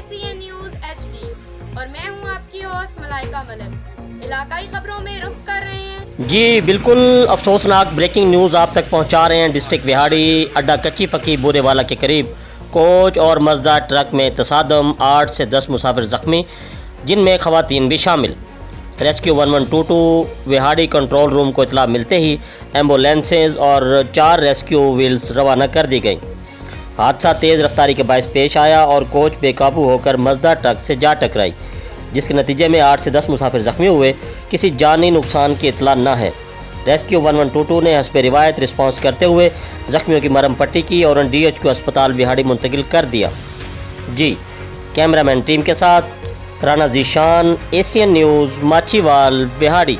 ACN news HD और मैं हूं आपकी होस्ट मलाइका मलिक। इलाकाई खबरों में रुख कर रहे हैं। जी बिल्कुल अफसोसनाक ब्रेकिंग न्यूज़ आप तक पहुंचा रहे हैं। डिस्ट्रिक्ट विहाड़ी अड्डा कच्ची पक्की बोरेवाला के करीब कोच और मजदा ट्रक में तसादम, 8 से 10 मुसाफिर ज़ख्मी, जिनमें ख़वातीन भी शामिल। रेस्क्यू 1122 विहाड़ी कंट्रोल रूम को इतला मिलते ही एम्बुलेंसेज और 4 रेस्क्यू व्हील्स रवाना कर दी गई। हादसा तेज़ रफ्तारी के बायस पेश आया और कोच बेकाबू होकर मजदा ट्रक से जा टकराई, जिसके नतीजे में 8 से 10 मुसाफिर ज़ख्मी हुए। किसी जानी नुकसान की इतला न है। रेस्क्यू 1122 ने हस्ब रिवायत रिस्पॉन्स करते हुए ज़ख्मियों की मरहम पट्टी की और DHQ अस्पताल विहाड़ी मुंतकिल कर दिया। जी कैमरामैन टीम के साथ राना जीशान, ACN न्यूज़, माचीवाल, विहाड़ी।